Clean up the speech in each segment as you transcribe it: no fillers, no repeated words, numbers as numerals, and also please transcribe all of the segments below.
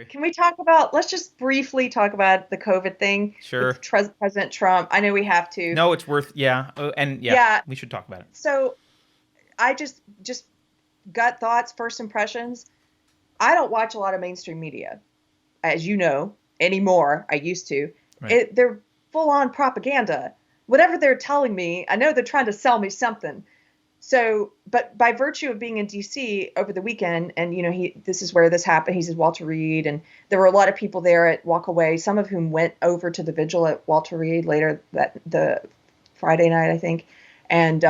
Can we talk about, let's just briefly talk about the COVID thing Sure. with President Trump. I know we have to. No, it's worth. Yeah. Oh, and yeah, Yeah. we should talk about it. So I just gut thoughts, first impressions. I don't watch a lot of mainstream media, as you know, anymore. I used to. Right. They're full on propaganda. Whatever they're telling me, I know they're trying to sell me something. So, but by virtue of being in DC over the weekend, and this is where this happened. He's at Walter Reed, and there were a lot of people there at Walk Away, some of whom went over to the vigil at Walter Reed later that the Friday night, I think. And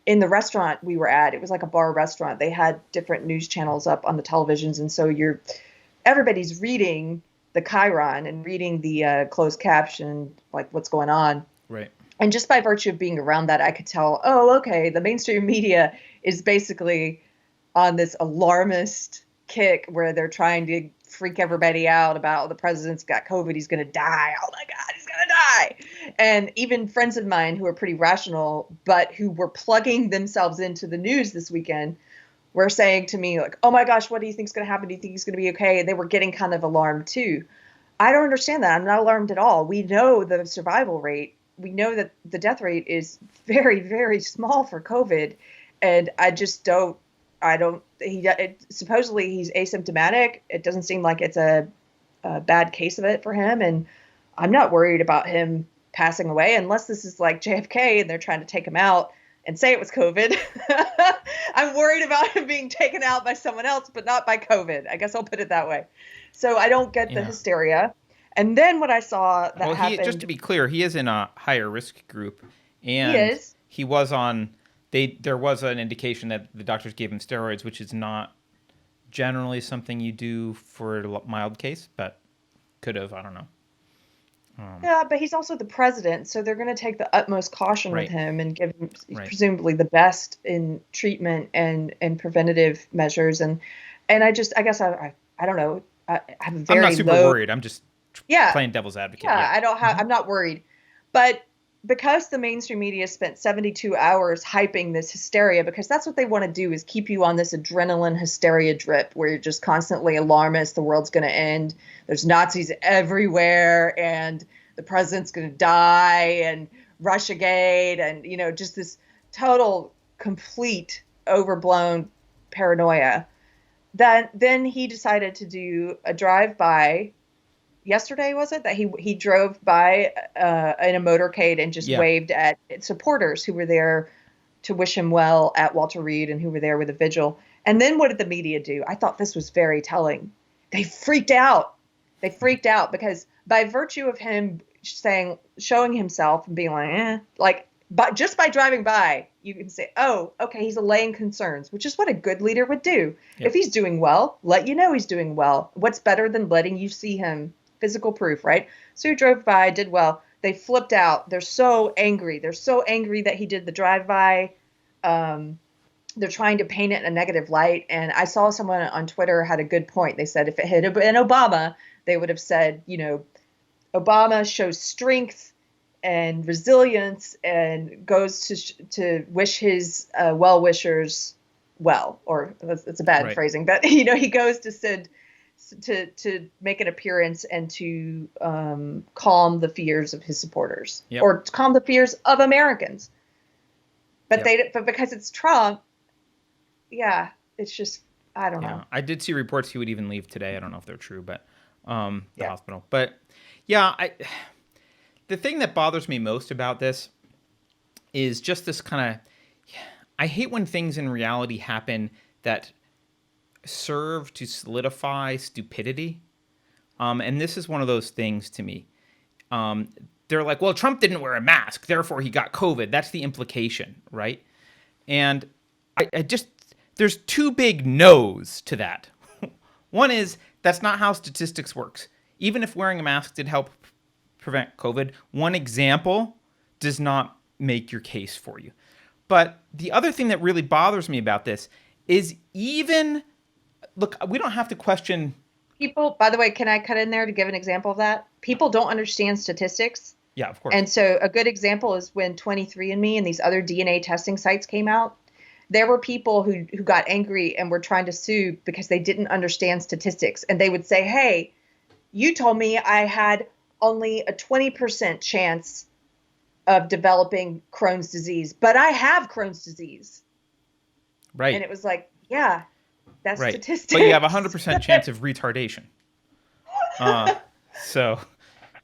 in the restaurant we were at, it was like a bar restaurant. They had different news channels up on the televisions, and so everybody's reading the chyron and reading the closed caption, like what's going on. Right. And just by virtue of being around that, I could tell, oh, okay, the mainstream media is basically on this alarmist kick where they're trying to freak everybody out about, oh, the president's got COVID, he's going to die. Oh my God, he's going to die. And even friends of mine who are pretty rational, but who were plugging themselves into the news this weekend were saying to me, like, oh my gosh, what do you think is going to happen? Do you think he's going to be okay? And they were getting kind of alarmed too. I don't understand that. I'm not alarmed at all. We know the survival rate. We know that the death rate is very, very small for COVID. And supposedly he's asymptomatic. It doesn't seem like it's a bad case of it for him. And I'm not worried about him passing away unless this is like JFK and they're trying to take him out and say it was COVID. I'm worried about him being taken out by someone else, but not by COVID. I guess I'll put it that way. So I don't get the hysteria. And then what I saw that happened. Just to be clear, he is in a higher risk group, He and is. he was on. There was an indication that the doctors gave him steroids, which is not generally something you do for a mild case, but could have. I don't know. Yeah, but he's also the president, so they're going to take the utmost caution with Right. him and give him Right. presumably the best in treatment and preventative measures. And I guess I don't know. I have a I'm not very super low. worried. I'm just Yeah, playing devil's advocate. yeah. Yeah. I don't have. I'm not worried, but because the mainstream media spent 72 hours hyping this hysteria, because that's what they want to do, is keep you on this adrenaline hysteria drip where you're just constantly alarmist. The world's going to end. There's Nazis everywhere, and the president's going to die, and Russiagate, and just this total, complete, overblown paranoia. Then he decided to do a drive-by. Yesterday, was it, that he drove by in a motorcade and just Yeah. waved at supporters who were there to wish him well at Walter Reed and who were there with a vigil. And then what did the media do? I thought this was very telling. They freaked out. They freaked out because by virtue of him showing himself and being but just by driving by, you can say, oh, okay, he's allaying concerns, which is what a good leader would do. Yep. If he's doing well, let you know he's doing well. What's better than letting you see him? Physical proof, right? So he drove by, did well. They flipped out. They're so angry. They're so angry that he did the drive-by. They're trying to paint it in a negative light. And I saw someone on Twitter had a good point. They said if it had been Obama, they would have said, Obama shows strength and resilience and goes to wish his well-wishers well. Or that's a bad Right. phrasing, but he goes to make an appearance and to calm the fears of his supporters. Yep. Or to calm the fears of Americans. But Yep. but because it's Trump, yeah, it's just, I don't know. I did see reports he would even leave today. I don't know if they're true, but the Yeah. hospital. But yeah, the thing that bothers me most about this is just this kind of. I hate when things in reality happen that serve to solidify stupidity. And this is one of those things to me. They're like, well, Trump didn't wear a mask, therefore he got COVID. That's the implication, right? And I just, there's two big no's to that. One is that's not how statistics works. Even if wearing a mask did help prevent COVID, one example does not make your case for you. But the other thing that really bothers me about this is look, we don't have to question. People, by the way, can I cut in there to give an example of that? People don't understand statistics. Yeah, of course. And so a good example is when 23andMe and these other DNA testing sites came out. There were people who got angry and were trying to sue because they didn't understand statistics. And they would say, hey, you told me I had only a 20% chance of developing Crohn's disease, but I have Crohn's disease. Right. And it was like, yeah, that's Right. statistics. But you have a 100% chance of retardation. So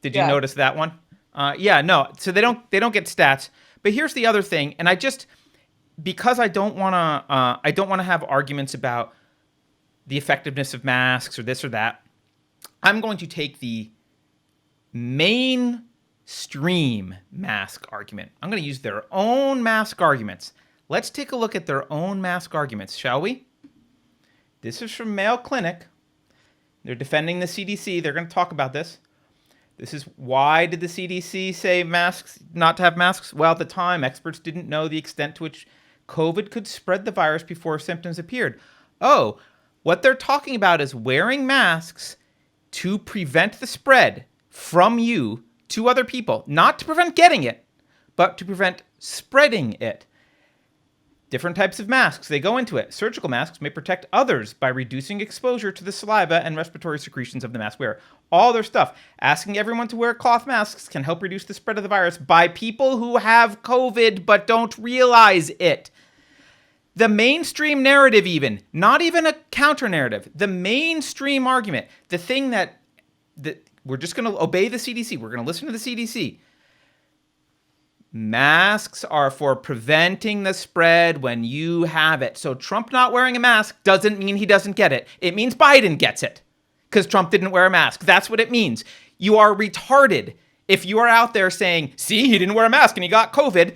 did you Yeah. notice that one? Yeah, no. So they don't get stats. But here's the other thing, and because I don't want to have arguments about the effectiveness of masks or this or that. I'm going to take the mainstream mask argument. I'm going to use their own mask arguments. Let's take a look at their own mask arguments, shall we? This is from Mayo Clinic. They're defending the CDC. They're going to talk about this. This is why did the CDC say masks, not to have masks? Well, at the time, experts didn't know the extent to which COVID could spread the virus before symptoms appeared. Oh, what they're talking about is wearing masks to prevent the spread from you to other people. Not to prevent getting it, but to prevent spreading it. Different types of masks, they go into it. Surgical masks may protect others by reducing exposure to the saliva and respiratory secretions of the mask wearer. All their stuff. Asking everyone to wear cloth masks can help reduce the spread of the virus by people who have COVID but don't realize it. The mainstream narrative even, not even a counter narrative, the mainstream argument, the thing that we're just going to obey the CDC, we're going to listen to the CDC. Masks are for preventing the spread when you have it. So Trump not wearing a mask doesn't mean he doesn't get it. It means Biden gets it because Trump didn't wear a mask. That's what it means. You are retarded if you are out there saying, see, he didn't wear a mask and he got COVID.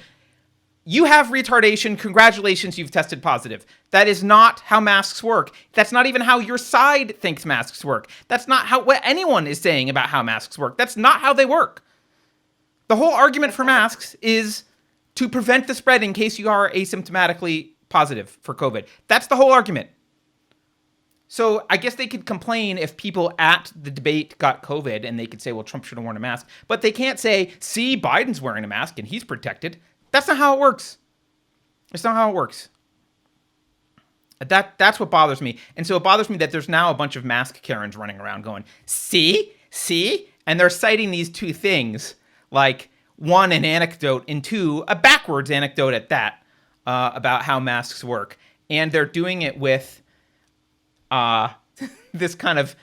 You have retardation. Congratulations, you've tested positive. That is not how masks work. That's not even how your side thinks masks work. That's not what anyone is saying about how masks work. That's not how they work. The whole argument for masks is to prevent the spread in case you are asymptomatically positive for COVID. That's the whole argument. So I guess they could complain if people at the debate got COVID and they could say, well, Trump should have worn a mask. But they can't say, see, Biden's wearing a mask and he's protected. That's not how it works. It's not how it works. That's what bothers me. And so it bothers me that there's now a bunch of mask Karens running around going, see? And they're citing these two things. Like, one, an anecdote, and two, a backwards anecdote at that, about how masks work. And they're doing it with this kind of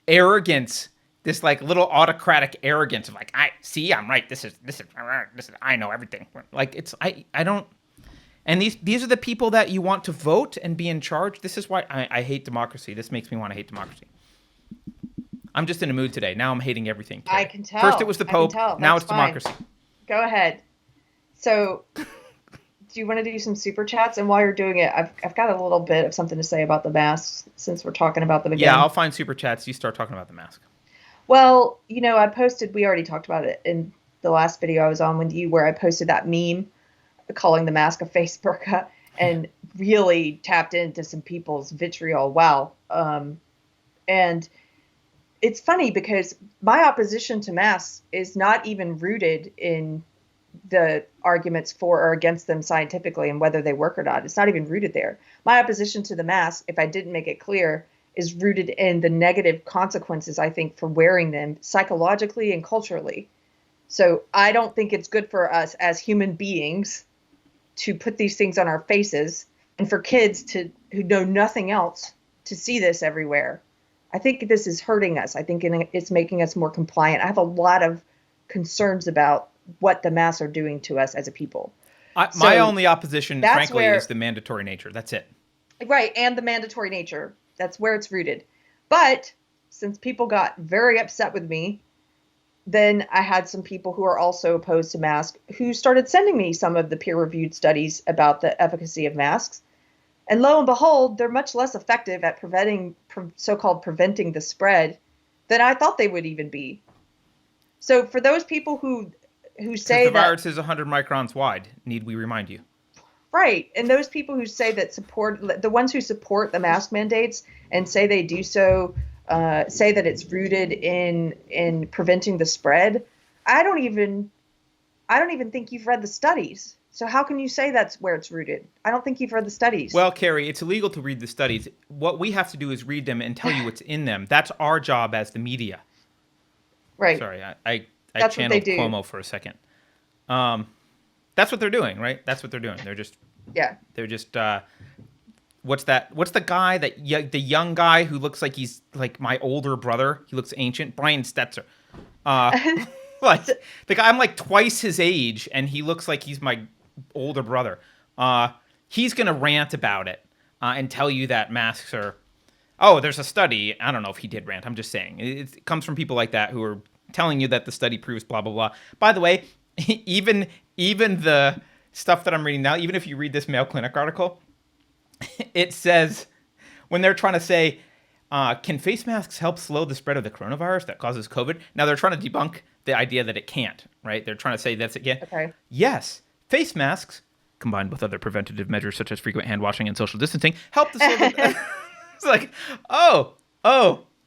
arrogance, this like little autocratic arrogance of like, I'm right. This is I know everything. Like I don't. And these are the people that you want to vote and be in charge. This is why I hate democracy. This makes me want to hate democracy. I'm just in a mood today. Now I'm hating everything. Today. I can tell. First it was the Pope. Now it's fine. democracy. Go ahead. So, do you want to do some super chats? And while you're doing it, I've got a little bit of something to say about the masks since we're talking about them again. Yeah, I'll find super chats. You start talking about the mask. Well, I posted. We already talked about it in the last video I was on with you, where I posted that meme calling the mask a face burqa and really tapped into some people's vitriol. Wow. And it's funny because my opposition to masks is not even rooted in the arguments for or against them scientifically and whether they work or not. It's not even rooted there. My opposition to the mask, if I didn't make it clear, is rooted in the negative consequences, I think, for wearing them psychologically and culturally. So I don't think it's good for us as human beings to put these things on our faces and for kids who know nothing else to see this everywhere. I think this is hurting us. I think it's making us more compliant. I have a lot of concerns about what the masks are doing to us as a people. My only opposition, frankly, is the mandatory nature. That's it. Right, and the mandatory nature. That's where it's rooted. But since people got very upset with me, then I had some people who are also opposed to masks who started sending me some of the peer-reviewed studies about the efficacy of masks. And lo and behold, they're much less effective at so-called preventing the spread than I thought they would even be. So for those people who say that the virus is 100 microns wide, need we remind you? Right. And those people who say the ones who support the mask mandates and say they do so, say that it's rooted in preventing the spread. I don't even think you've read the studies. So how can you say that's where it's rooted? I don't think you've read the studies. Well, Carrie, it's illegal to read the studies. What we have to do is read them and tell you what's in them. That's our job as the media. Right. Sorry, I That's what they channeled do. Cuomo for a second. Um, that's what they're doing, right? That's what they're doing. Yeah. They're just what's that? What's the guy the young guy who looks like he's like my older brother? He looks ancient. Brian Stetzer. Uh, like the guy, I'm like twice his age, and he looks like he's my older brother. He's gonna rant about it and tell you that masks are. Oh, there's a study. I don't know if he did rant. I'm just saying it comes from people like that who are telling you that the study proves blah blah blah. By the way, even the stuff that I'm reading now, even if you read this Mayo Clinic article, it says when they're trying to say, can face masks help slow the spread of the coronavirus that causes COVID? Now they're trying to debunk the idea that it can't, right? They're trying to say that's again. Okay. Yes, face masks, combined with other preventative measures such as frequent hand washing and social distancing, help to slow the... It's like, oh,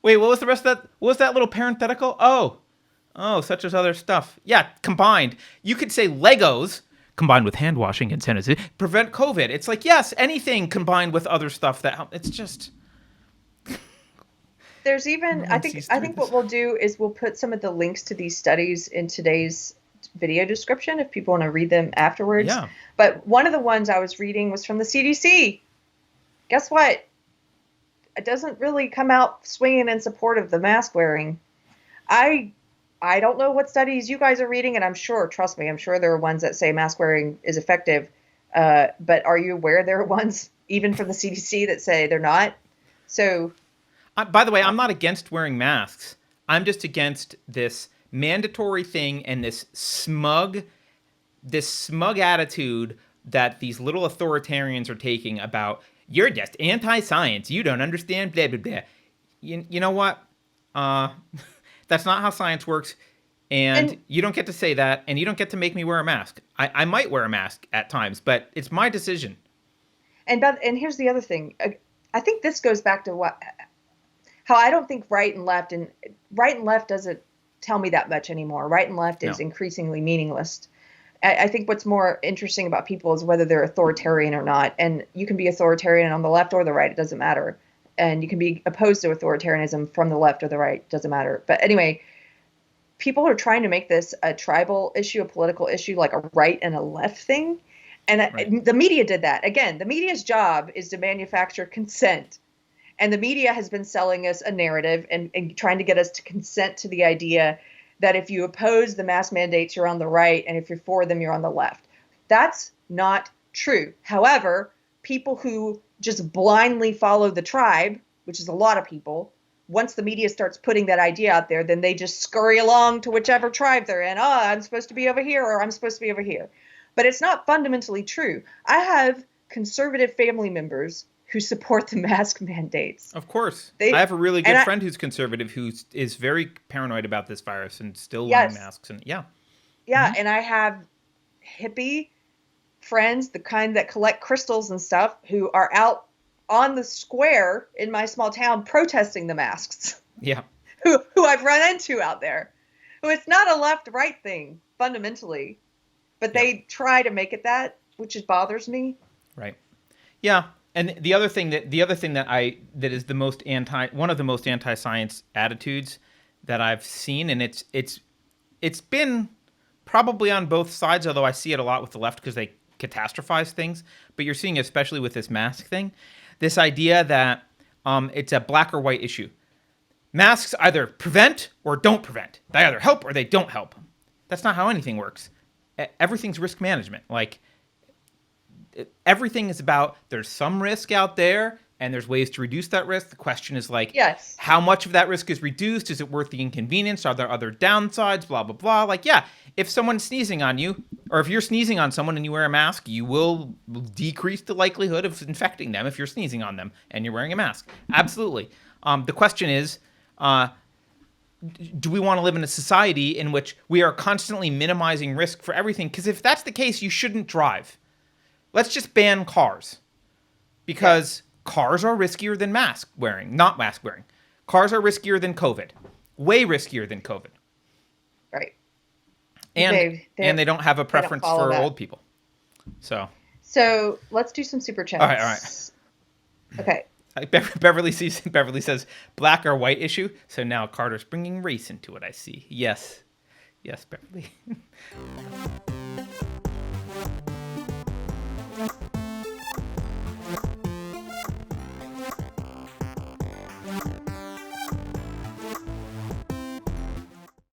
wait, what was the rest of that? What was that little parenthetical? Oh, such as other stuff. Yeah, combined. You could say Legos combined with hand washing and sanitization prevent COVID. It's like, yes, anything combined with other stuff that help. It's just... There's even No I one think sees I through think this. what we'll do is we'll put some of the links to these studies in today's video description if people want to read them afterwards. Yeah. But one of the ones I was reading was from the CDC. Guess what? It doesn't really come out swinging in support of the mask wearing. I I don't know what studies you guys are reading, and I'm sure, trust me, I'm sure there are ones that say mask wearing is effective. But are you aware there are ones, even from the CDC, that say they're not? So, By the way, uh, I'm not against wearing masks. I'm just against this mandatory thing and this smug attitude that these little authoritarians are taking about you're just anti-science. You don't understand blah blah blah. You know what? Uh, that's not how science works. And and you don't get to say that, and you don't get to make me wear a mask. I might wear a mask at times, but it's my decision. and here's the other thing. I think this goes back to what how I don't think right and left doesn't tell me that much anymore. Right and left is No. increasingly meaningless. I think what's more interesting about people is whether they're authoritarian or not. And you can be authoritarian on the left or the right, it doesn't matter. And you can be opposed to authoritarianism from the left or the right, it doesn't matter. But anyway, people are trying to make this a tribal issue, a political issue, like a right and a left thing. Right. And the media did that. Again, the media's job is to manufacture consent. And the media has been selling us a narrative and trying to get us to consent to the idea that if you oppose the mask mandates, you're on the right, and if you're for them, you're on the left. That's not true. However, people who just blindly follow the tribe, which is a lot of people, once the media starts putting that idea out there, then they just scurry along to whichever tribe they're in. Oh, I'm supposed to be over here, or I'm supposed to be over here. But it's not fundamentally true. I have conservative family members who support the mask mandates. Of course. I They have a really and good I friend who's conservative who is very paranoid about this virus and still wearing yes, masks. And yeah. yeah, Hmm. and I have hippie friends, the kind that collect crystals and stuff, who are out on the square in my small town protesting the masks. Yeah. Who I've run into out there. Who it's not a left right thing fundamentally, but Yep. they try to make it that, which bothers me. Right. Yeah. And the other thing that is the most one of the most anti-science attitudes that I've seen, and it's been probably on both sides, although I see it a lot with the left because they catastrophize things. But you're seeing, especially with this mask thing, this idea that it's a black or white issue. Masks either prevent or don't prevent. They either help or they don't help. That's not how anything works. Everything's risk management. Like everything is about there's some risk out there and there's ways to reduce that risk. The question is like, Yes. how much of that risk is reduced? Is it worth the inconvenience? Are there other downsides? Blah, blah, blah. Like, yeah, if someone's sneezing on you, or if you're sneezing on someone and you wear a mask, you will decrease the likelihood of infecting them if you're sneezing on them and you're wearing a mask. Absolutely. The question is, do we want to live in a society in which we are constantly minimizing risk for everything? Because if that's the case, you shouldn't drive. Let's just ban cars because cars are riskier than not mask wearing. Cars are riskier than COVID, way riskier than COVID. Right. And they don't have a they don't preference follow for that. old people. So, So let's do some super all right. chats. Okay. Beverly says black or white issue. So now Carter's bringing race into it. I see. Yes, yes, Beverly.